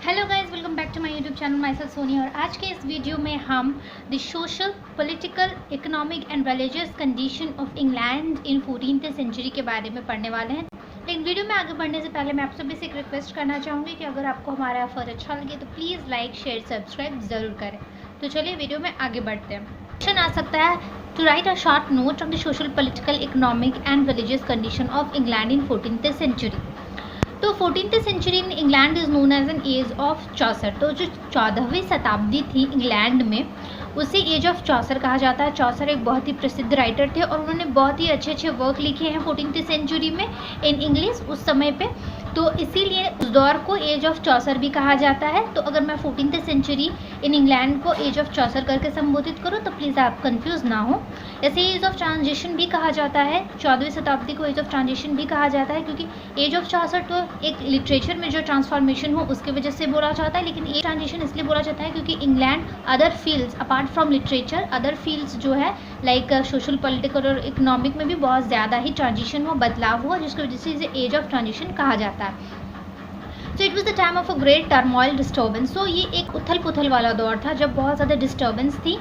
Hello guys, welcome back to my YouTube channel. Myself Soni. और आज के इस वीडियो में हम the social, political, economic and religious condition of England in 14th century के बारे में पढ़ने वाले हैं। लेकिन वीडियो में आगे बढ़ने से पहले मैं आप सभी से एक रिक्वेस्ट करना चाहूँगी कि अगर आपको हमारा एफर्ट अच्छा लगे तो प्लीज़ लाइक, शेयर, सब्सक्राइब ज़रूर करें। तो चलिए वीडियो में आगे बढ़ते हैं। क्वेश्चन आ सकता है to write a short note on the social, political, economic and religious condition of England in 14th century. तो 14th century in England is known as an age of Chaucer. तो जो 14वीं शताब्दी थी इंग्लैंड में, उसे एज ऑफ चौसर कहा जाता है। चौसर एक बहुत ही प्रसिद्ध राइटर थे और उन्होंने बहुत ही अच्छे अच्छे वर्क लिखे हैं 14th सेंचुरी में इन इंग्लिश उस समय पे। तो इसीलिए उस दौर को एज ऑफ चौसर भी कहा जाता है। तो अगर मैं 14th सेंचुरी इन इंग्लैंड को एज ऑफ चौसर करके संबोधित करूँ तो प्लीज़ आप कंफ्यूज ना हो। ऐसे एज ऑफ ट्रांजिशन भी कहा जाता है, 14वीं शताब्दी को एज ऑफ ट्रांजिशन भी कहा जाता है, क्योंकि एज ऑफ चौसर तो एक लिटरेचर में जो ट्रांसफॉर्मेशन हो उसकी वजह से बोला जाता है, लेकिन एज ट्रांजिशन इसलिए बोला जाता है क्योंकि England other fields apart from literature, other fields जो है लाइक सोशल, पॉलिटिकल और इकोनॉमिक में भी बहुत ज़्यादा ही ट्रांजिशन हुआ, बदलाव हुआ, जिसकी वजह से इसे एज ऑफ ट्रांजिशन कहा जाता है। So it was the time of a great turmoil disturbance. सो ये एक उथल पुथल वाला दौर था जब बहुत ज़्यादा डिस्टर्बेंस थी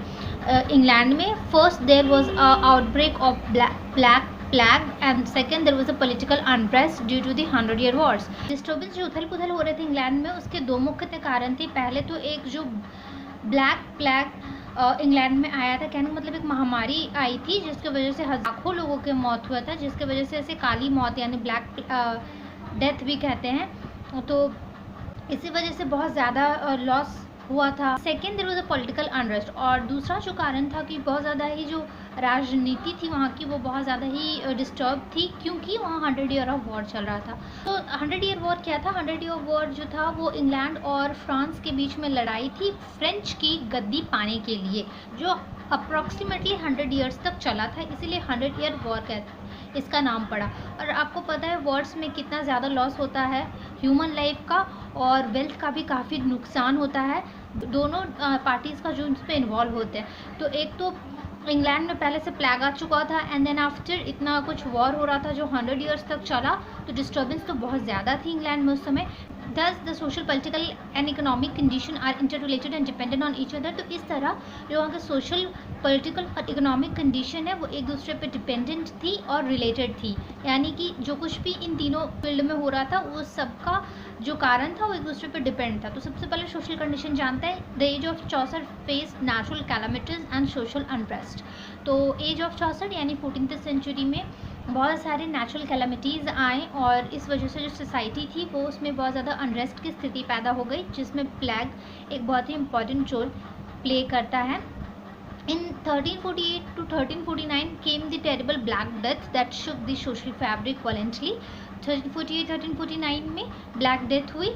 इंग्लैंड में। First there was a outbreak of black plague and second there was a political unrest due to the 100-year wars। डिस्टर्बेंस जो उथल पुथल हो रहे थे इंग्लैंड में, उसके दो मुख्य कारण थे। पहले तो एक जो ब्लैक प्लैग इंग्लैंड में आया था, कहने का मतलब एक महामारी आई थी जिसकी वजह से लाखों लोगों की मौत हुआ था, जिसकी वजह से इसे काली मौत यानी ब्लैक डेथ भी कहते हैं। तो इसी वजह से बहुत ज़्यादा लॉस हुआ था। Second there was a political unrest. और दूसरा जो कारण था कि बहुत ज़्यादा ही जो राजनीति थी वहाँ की वो बहुत ज़्यादा ही डिस्टर्ब थी, क्योंकि वहाँ 100 year of war चल रहा था। तो 100 year war क्या था? 100 year war जो था वो इंग्लैंड और फ्रांस के बीच में लड़ाई थी फ्रेंच की गद्दी पाने के लिए, जो अप्रॉक्सीमेटली 100 years तक चला था, इसीलिए 100 year war कहते इसका नाम पड़ा। और आपको पता है वॉर्स में कितना ज़्यादा लॉस होता है ह्यूमन लाइफ का, और वेल्थ का भी काफ़ी नुकसान होता है दोनों पार्टीज़ का जो इसमें इन्वॉल्व होते हैं। तो एक तो इंग्लैंड में पहले से प्लैग आ चुका था एंड देन आफ्टर इतना कुछ वॉर हो रहा था जो 100 years तक चला, तो डिस्टर्बेंस तो बहुत ज़्यादा थी इंग्लैंड में उस समय। Thus the social, political and economic condition are interrelated and dependent on each other। तो इस तरह जो वहाँ के सोशल, पॉलिटिकल और इकोनॉमिक कंडीशन है वो एक दूसरे पे डिपेंडेंट थी और रिलेटेड थी, यानी कि जो कुछ भी इन तीनों फील्ड में हो रहा था वो सबका जो कारण था वो एक दूसरे पे डिपेंड था। तो सबसे पहले सोशल कंडीशन जानते हैं। The age of Chaucer face natural calamities and social unrest. तो एज ऑफ चौसर यानी 14th सेंचुरी में बहुत सारे नेचुरल कैलामिटीज़ आए और इस वजह से जो सोसाइटी थी वो उसमें बहुत ज़्यादा अनरेस्ट की स्थिति पैदा हो गई, जिसमें प्लेग एक बहुत ही इम्पॉर्टेंट रोल प्ले करता है। In 1348 to 1349 came the terrible Black Death that shook the social fabric violently। 1348-1349 में ब्लैक डेथ हुई,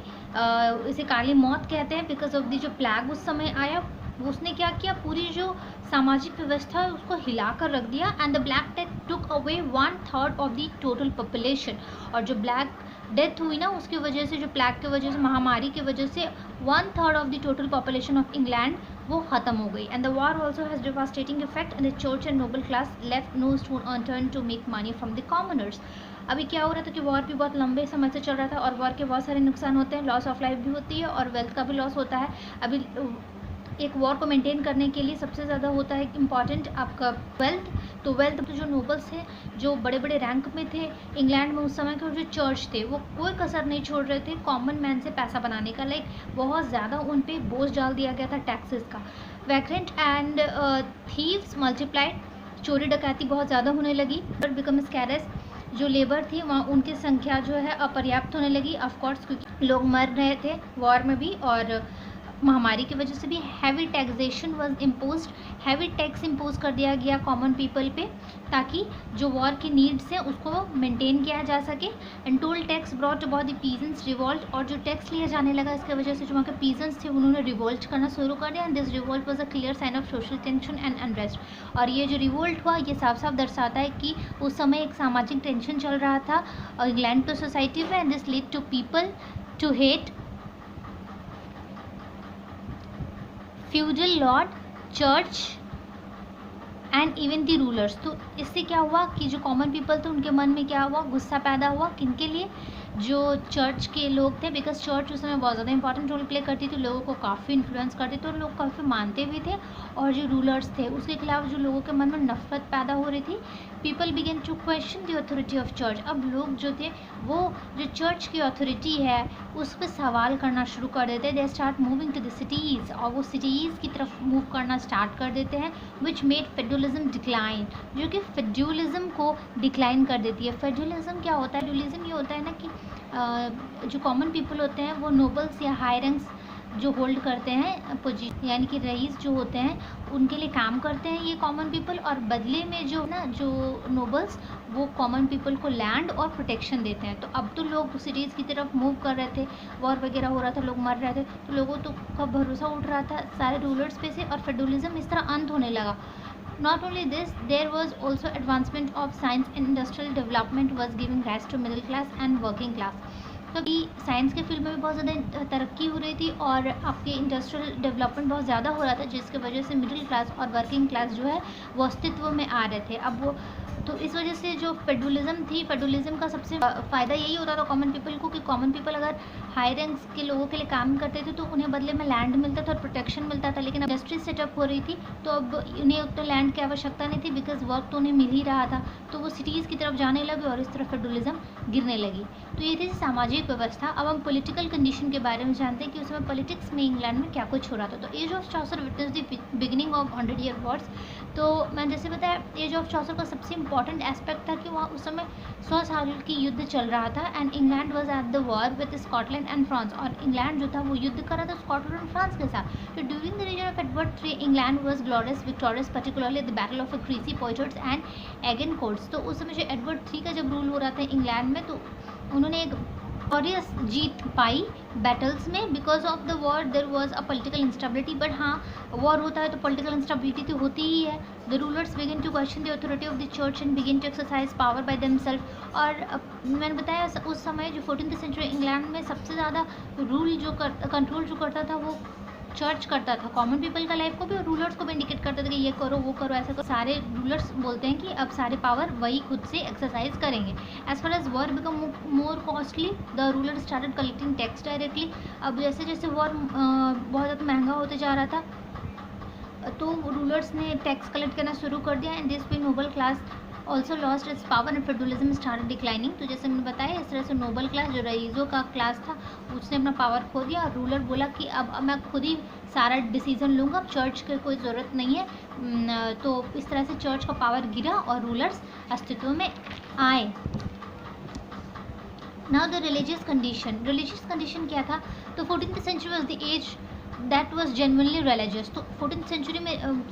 इसे काली मौत कहते हैं, बिकॉज ऑफ दी जो प्लैग उस समय आया उसने क्या किया, पूरी जो सामाजिक व्यवस्था है उसको हिला कर रख दिया। And the black death took away 1/3 of the total population. और जो ब्लैक डेथ हुई ना उसकी वजह से, जो प्लैग की वजह से, महामारी की वजह से 1/3 of the total population of England वो ख़त्म हो गई। And the war also has devastating effect and the church and noble class left no stone unturn to make money from the commoners. अभी क्या हो रहा था कि वॉर भी बहुत लंबे समय से चल रहा था और वॉर के बहुत सारे नुकसान होते हैं, लॉस ऑफ लाइफ भी होती है और वेल्थ का भी लॉस होता है। अभी एक वॉर को मेंटेन करने के लिए सबसे ज़्यादा होता है इम्पॉर्टेंट आपका वेल्थ। तो वेल्थ तो जो नोबल्स थे, जो बड़े बड़े रैंक में थे इंग्लैंड में उस समय के, जो चर्च थे वो कोई कसर नहीं छोड़ रहे थे कॉमन मैन से पैसा बनाने का। लाइक बहुत ज़्यादा उन पे बोझ डाल दिया गया था टैक्सेस का। Vagrants and thieves multiplied. चोरी डकैती बहुत ज़्यादा होने लगी। But become scarce. जो लेबर थी वहाँ उनकी संख्या जो है अपर्याप्त होने लगी, ऑफकोर्स क्योंकि लोग मर रहे थे वॉर में भी और महामारी की वजह से भी। Heavy taxation was imposed. Heavy tax impose कर दिया गया कॉमन पीपल पे, ताकि जो वॉर की नीड्स हैं उसको मेंटेन किया जा सके। And told tax brought about the peasants revolt. और जो टैक्स लिया जाने लगा इसकी वजह से जो वहाँ के पीजेंट्स थे उन्होंने रिवोल्ट करना शुरू कर दिया। And this revolt was a clear sign of social tension and unrest. और ये जो रिवोल्ट हुआ ये साफ साफ दर्शाता है कि उस समय एक सामाजिक टेंशन चल रहा था इंग्लैंड पे सोसाइटी में। And this lead to people to hate feudal lord, church and even the rulers. तो इससे क्या हुआ कि जो कॉमन पीपल थे उनके मन में क्या हुआ, गुस्सा पैदा हुआ। किनके लिए? जो चर्च के लोग थे, बिकॉज चर्च उस समय बहुत ज़्यादा इंपॉर्टेंट रोल प्ले करती थी, लोगों को काफ़ी इन्फ्लुएंस करती थी और लोग काफ़ी मानते भी थे। और जो रूलर्स थे उसके खिलाफ जो लोगों के मन में नफरत पैदा हो रही थी, people began to question the authority of church. अब लोग जो थे वो जो चर्च की अथॉरिटी है उस पर सवाल करना शुरू कर देते हैं। They start moving to the cities, और वो सिटीज़ की तरफ मूव करना स्टार्ट कर देते हैं, विच मेड फेडरलिज्म डिक्लाइन, जो कि फेडरलिज्म को डिक्लाइन कर देती है। फेडरलिज्म क्या होता है? फेडरलिज्म ये होता है ना कि जो कॉमन पीपल होते हैं वो नोबल्स या हाई रैंक्स जो होल्ड करते हैं पोजीशन, यानी कि रईस जो होते हैं उनके लिए काम करते हैं ये कॉमन पीपल, और बदले में जो नोबल्स वो कॉमन पीपल को लैंड और प्रोटेक्शन देते हैं। तो अब तो लोग सिटीज़ की तरफ मूव कर रहे थे, वॉर वगैरह हो रहा था, लोग मर रहे थे, तो लोगों तो का भरोसा उठ रहा था सारे रूलर्स पे से, और फेडरलिज्म इस तरह अंत होने लगा। Not only this, there was also advancement of science and industrial development was giving rise to middle class and working class. क्योंकि साइंस के फील्ड में भी बहुत ज़्यादा तरक्की हो रही थी और आपके इंडस्ट्रियल डेवलपमेंट बहुत ज़्यादा हो रहा था, जिसकी वजह से मिडिल क्लास और वर्किंग क्लास जो है वो अस्तित्व में आ रहे थे। अब वो तो इस वजह से जो फेडरलिज्म थी, फेडरलिज्म का सबसे फ़ायदा यही होता था कॉमन पीपल को, कि कॉमन पीपल अगर हाई रैंक्स के लोगों के लिए काम करते थे तो उन्हें बदले में लैंड मिलता था और प्रोटेक्शन मिलता था। लेकिन अब इंडस्ट्री सेटअप हो रही थी तो अब उन्हें उतना लैंड की आवश्यकता नहीं थी, बिकॉज वर्क तो उन्हें मिल ही रहा था, तो वो सिटीज़ की तरफ जाने लगे और इस तरफ फेडरलिज्म गिरने लगी। तो ये थी सामाजिक व्यवस्था। अब हम पॉलिटिकल कंडीशन के बारे में जानते हैं कि उस समय पॉलिटिक्स में इंग्लैंड में क्या कुछ हो रहा था। तो age of Chaucer witness the beginning of 100 year wars. तो मैं जैसे बताया, एज ऑफ चौसर का सबसे इंपॉर्टेंट एस्पेक्ट था कि वहाँ उस समय 100 साल की युद्ध चल रहा था, and England was at the war with Scotland and France, और इंग्लैंड जो था वो युद्ध कर रहा था स्कॉटलैंड और फ्रांस के साथ। तो during the reign of Edward III England was glorious victorious, particularly the battle of Crecy, Poitiers and Agincourts. तो उस समय जो एडवर्ड III का जब रूल हो रहा था इंग्लैंड में, तो उन्होंने एक ग्लोरियस जीत पाई बैटल्स में। Because of the war there was a political instability, but हाँ, वॉर होता है तो पोलिटिकल इंस्टेबिलिटी तो होती ही है। The rulers begin to question the authority of the church and begin to exercise power by themselves. और मैंने बताया उस समय जो 14th सेंचुरी इंग्लैंड में सबसे ज़्यादा रूल जो कंट्रोल जो करता था वो चर्च करता था, कॉमन पीपल का लाइफ को भी, और रूलर्स को भी इंडिकेट करता था कि ये करो वो करो ऐसा करो। सारे रूलर्स बोलते हैं कि अब सारे पावर वही खुद से एक्सरसाइज करेंगे। As far as war become more costly, the ruler started collecting tax directly. अब जैसे जैसे वॉर बहुत ज़्यादा महंगा होते जा रहा था तो रूलर्स ने टैक्स कलेक्ट करना शुरू कर दिया, and this way noble class also lost its power and federalism started declining. तो जैसे मैंने बताया, इस तरह से नोबल क्लास जो रईसों का क्लास था उसने अपना पावर खो दिया, और रूलर बोला कि अब मैं खुद ही सारा डिसीजन लूँगा, अब चर्च की कोई ज़रूरत नहीं है। तो इस तरह से चर्च का पावर गिरा और रूलर्स अस्तित्व में आए। नाउ द रिलीजियस कंडीशन क्या था? तो 14th century was the age that was genuinely religious. तो 14th सेंचुरी में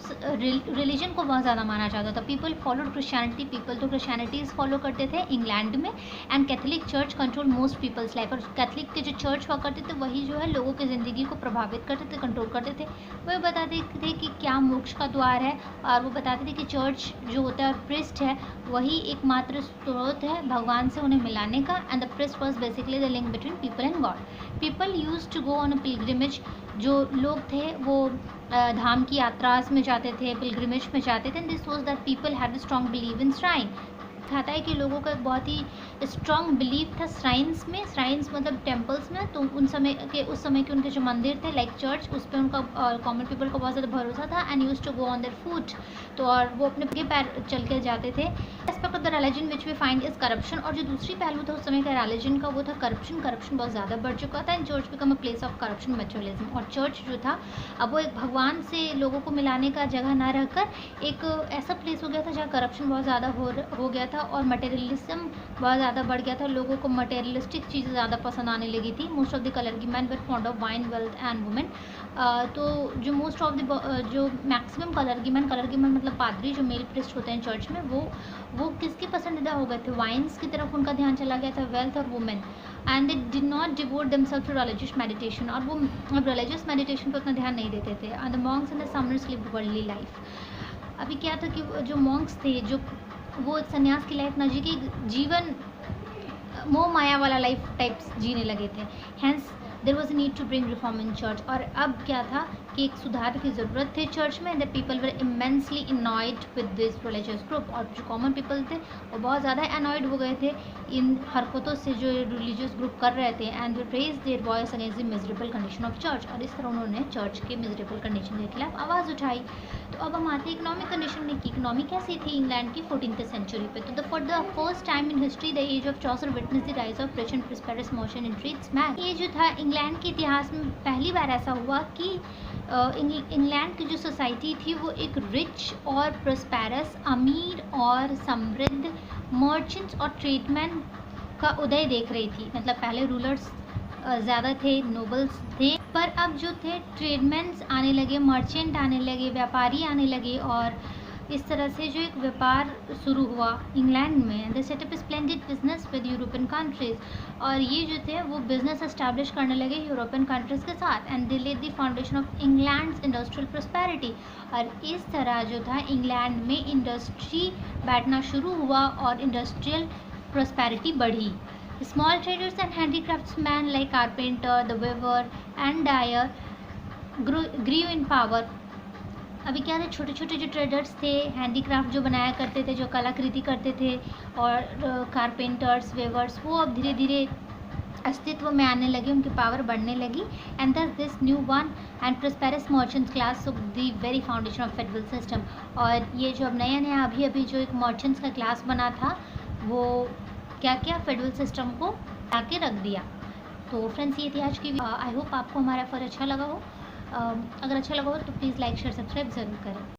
रिलीजन को बहुत ज़्यादा माना जाता था। पीपल फॉलोड क्रिश्चियनिटी, पीपल तो क्रिश्चियनिटीज़ फॉलो करते थे इंग्लैंड में, and Catholic church control most people's life. और कैथलिक के जो चर्च हुआ करते थे वही जो है लोगों की ज़िंदगी को प्रभावित करते थे, कंट्रोल करते थे। वह बताते थे कि क्या मोक्ष का द्वार है, और वो बताते थे कि चर्च जो होता है और प्रिस्ट है वही एकमात्र स्रोत है भगवान से उन्हें मिलाने का, and the priest was basically the link between people and God. People use to go on a pilgrimage, जो लोग थे वो धाम की यात्रास में जाते थे, पिलग्रिमेज में जाते थे। This was that people had strong believe in shrine. दिखाता है कि लोगों का एक बहुत ही स्ट्रॉन्ग बिलीव था श्राइन्स में। श्राइन्स मतलब टेम्पल्स में। तो उस समय के उनके जो मंदिर थे लाइक चर्च, उस पर उनका कॉमन पीपल का बहुत ज़्यादा भरोसा था, and use to go on their foot. तो और वो अपने पैर चल के जाते थे। Aspect of the religion which we find is corruption. और जो दूसरी पहलू था उस समय का रिलीजन का वो था करप्शन बहुत ज़्यादा बढ़ चुका था, and church become a place of corruption materialism. और चर्च जो था अब वो एक भगवान से लोगों को मिलाने का जगह ना रहकर एक ऐसा प्लेस हो गया था जहाँ करप्शन बहुत ज़्यादा हो गया था, और मटेरियलिज्म बहुत ज़्यादा बढ़ गया था। लोगों को मटेरियलिस्टिक चीज़ें ज़्यादा पसंद आने लगी थी। Most of the clergy men were fond of wine, wealth and women. तो जो मोस्ट ऑफ द जो मैक्सिमम कलरगी मैन मतलब पादरी जो मेल प्रिस्ट होते हैं चर्च में, वो किसके पसंदीदा हो गए थे? वाइन्स की तरफ उनका ध्यान चला गया था, वेल्थ और women, and they did not devote themselves to religious meditation. और वो अब रिलीजियस मेडिटेशन पर उतना ध्यान नहीं देते थे। And the monks and the summoners lived worldly life. अभी क्या था कि जो मॉन्क्स थे जो वो सन्यास की लाइफ ना जी की जीवन मोह माया वाला लाइफ टाइप्स जीने लगे थे। Hence there was a need to bring reform in church. और अब क्या था कि एक सुधार की ज़रूरत थी चर्च में। The people were immensely annoyed with this religious group, और जो कॉमन पीपल थे वो बहुत ज़्यादा अनॉयड हो गए थे इन हरकतों से जो रिलीजियस ग्रुप कर रहे थे। And they raise their voice against the miserable condition of church, और इस तरह उन्होंने चर्च के मिजरेबल कंडीशन के खिलाफ आवाज़ उठाई। तो अब हम आते हैं इकोनॉमिक कंडीशन में कि इकोनॉमी कैसी थी इंग्लैंड की 14th सेंचुरी पे। तो for the first time in history the age of Chaucer witness the rise of rich and prosperous motion in tradesman. ये जो था इंग्लैंड के इतिहास में पहली बार ऐसा हुआ कि इंग्लैंड की जो सोसाइटी थी वो एक रिच और प्रॉस्पेरस, अमीर और समृद्ध मर्चेंट्स और ट्रेडमैन का उदय देख रही थी। मतलब पहले रूलर्स ज़्यादा थे, नोबल्स थे, पर अब जो थे ट्रेडमैन्स आने लगे, मर्चेंट आने लगे, व्यापारी आने लगे, और इस तरह से जो एक व्यापार शुरू हुआ इंग्लैंड में। They set up splendid business with European countries, और ये जो थे वो बिजनेस एस्टैब्लिश करने लगे यूरोपियन कंट्रीज़ के साथ। And they laid the foundation of England's industrial prosperity, और इस तरह जो था इंग्लैंड में इंडस्ट्री बैठना शुरू हुआ और इंडस्ट्रियल प्रॉस्पेरिटी बढ़ी। Small traders and handicraftsmen like carpenter, the weaver and dyer grew in power. अभी क्या थे, छोटे छोटे जो ट्रेडर्स थे, हैंडीक्राफ्ट जो बनाया करते थे, जो कलाकृति करते थे, और कारपेंटर्स, वेवर्स, वो अब धीरे धीरे अस्तित्व में आने लगे, उनकी पावर बढ़ने लगी। एंड दस this new one and prosperous merchants class of the very foundation of federal system. और ये जो अब नया नया अभी अभी जो एक मर्चेंट्स का क्लास बना था वो क्या क्या फेडरल सिस्टम को आके रख दिया। तो फ्रेंड्स ये थी आज की। आई होप आपको हमारा एफर्ट अच्छा लगा हो। अगर अच्छा लगा हो तो प्लीज़ लाइक शेयर सब्सक्राइब ज़रूर करें।